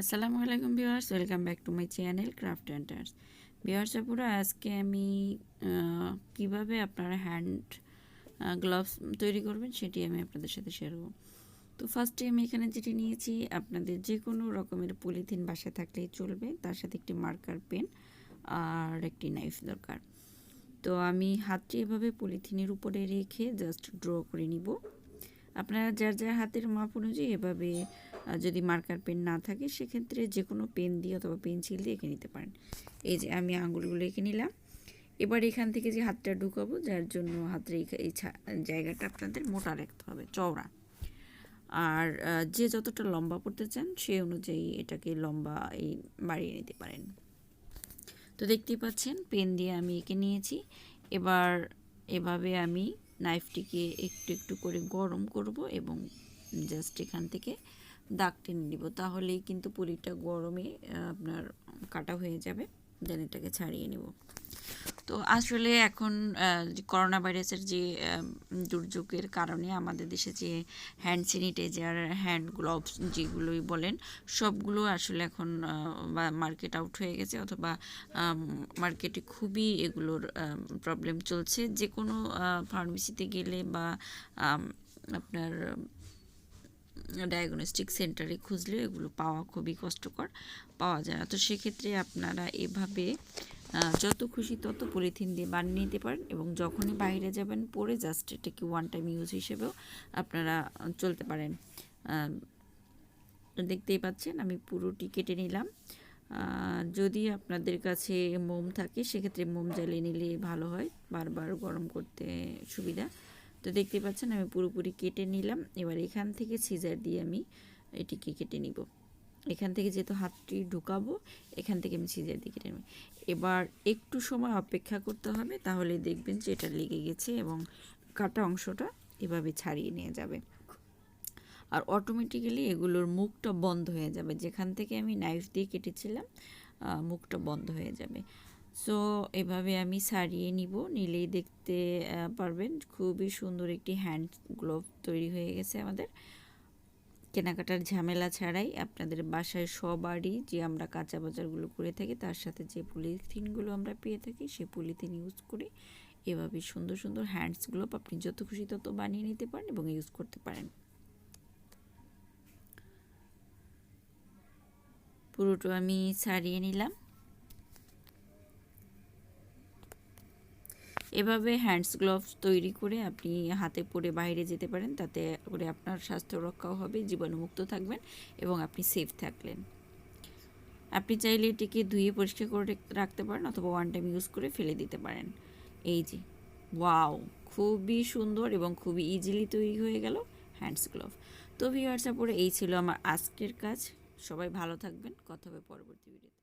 আসসালামু আলাইকুম viewers, welcome back to my channel craft and arts. Viewers আপুরা, আজকে আমি কিভাবে আপনারা হ্যান্ড গ্লাভস তৈরি করবেন সেটি আমি আপনাদের সাথে শেয়ার করব। তো ফার্স্টে আমি এখানে যেটি নিয়েছি, আপনাদের যে কোনো রকমের পলিথিন বাসায় থাকলেই চলবে, তার সাথে একটি মার্কার পেন আর একটি নাইফ দরকার। তো আমি হাতটি এভাবে পলিথিনের উপরে রেখে জাস্ট ড্র করে নিব। আপনারা যার যার হাতের মাপ অনুযায়ী এভাবে, যদি মার্কার পেন না থাকে সেক্ষেত্রে যে কোনো পেন দিয়ে অথবা পেন্সিল দিয়ে এঁকে নিতে পারেন। এই যে আমি আঙুলগুলো এঁকে নিলাম। এবার এখান থেকে যে হাতটা ঢুকাবো, যার জন্য হাতের এই জায়গাটা আপনাদের মোটা রাখতে হবে, চওড়া। আর যে যতটা লম্বা করতে চান সেই অনুযায়ী এটাকে লম্বা বাড়িয়ে নিতে পারেন। তো দেখতেই পাচ্ছেন পেন দিয়ে আমি এঁকে নিয়েছি। এবার এভাবে আমি নাইফটিকে একটু একটু করে গরম করব এবং জাস্ট এখান থেকে দাগ টেনে দিব, তাহলেই কিন্তু পুরিটা গরমে আপনার কাটা হয়ে যাবে। দেন এটাকে ছাড়িয়ে নেব। তো আসলে এখন করোনা ভাইরাসের যে দুর্যোগের কারণে আমাদের দেশে যে হ্যান্ড স্যানিটাইজার, হ্যান্ড গ্লোভস যেগুলোই বলেন, সবগুলো আসলে এখন মার্কেট আউট হয়ে গেছে, অথবা মার্কেটে খুবই এগুলোর প্রবলেম চলছে। যে কোনো ফার্মেসিতে গেলে বা আপনার ডায়াগনস্টিক সেন্টারে খুঁজলে এগুলো পাওয়া খুবই কষ্টকর, পাওয়া যায় না। তো সেক্ষেত্রে আপনারা এভাবে যত খুশি তত পলিথিন দিয়ে বানিয়ে নিতে পারেন, এবং যখনই বাইরে যাবেন পরে জাস্ট এটাকে ওয়ান টাইম ইউজ হিসেবেও আপনারা চলতে পারেন। দেখতেই পাচ্ছেন আমি পুরোটি কেটে নিলাম। যদি আপনাদের কাছে মোম থাকে সেক্ষেত্রে মোম জ্বালিয়ে নিলে ভালো হয়, বারবার গরম করতে সুবিধা। তো দেখতে পাচ্ছেন আমি পুরোপুরি কেটে নিলাম। এবার এখান থেকে সিজার দিয়ে আমি এটিকে কেটে নিব। এখান থেকে যেহেতু হাতটি ঢুকাবো, এখান থেকে আমি সিজার দিয়ে কেটে নেব। এবার একটু সময় অপেক্ষা করতে হবে, তাহলে দেখবেন যে এটা লেগে গেছে এবং কাটা অংশটা এভাবে ছাড়িয়ে নিয়ে যাবে। আর অটোমেটিক্যালি এগুলোর মুখটা বন্ধ হয়ে যাবে, যেখান থেকে আমি নাইফ দিয়ে কেটেছিলাম মুখটা বন্ধ হয়ে যাবে। সো এভাবে আমি ছাড়িয়ে নিব, নিলেই দেখতে পারবেন খুবই সুন্দর একটি হ্যান্ড গ্লোভ তৈরি হয়ে গেছে আমাদের। কেনাকাটার ঝামেলা ছাড়াই আপনাদের বাসায় সবারই যে আমরা কাঁচা বাজারগুলো করে থাকি, তার সাথে যে পলিথিনগুলো আমরা পেয়ে থাকি সেই পলিথিন ইউজ করে এভাবে সুন্দর সুন্দর হ্যান্ডস গ্লোভ আপনি যত খুশি তত বানিয়ে নিতে পারেন এবং ইউজ করতে পারেন। পুরোটা আমি ছাড়িয়ে নিলাম। এভাবে হ্যান্ডস গ্লোভস তৈরি করে আপনি হাতে পরে বাইরে যেতে পারেন, তাতে করে আপনার স্বাস্থ্য রক্ষাও হবে, জীবাণুমুক্ত থাকবেন এবং আপনি সেফ থাকলেন। আপনি চাইলে এটিকে ধুয়ে পরিষ্কার করে রাখতে পারেন, অথবা ওয়ান টাইম ইউজ করে ফেলে দিতে পারেন। এই যে ওয়াও, খুবই সুন্দর এবং খুবই ইজিলি তৈরি হয়ে গেল হ্যান্ডস গ্লোভ। তো ভিউয়ার্স, পরে এই ছিল আমার আজকের কাজ। সবাই ভালো থাকবেন, কথা হবে পরবর্তী ভিডিওতে।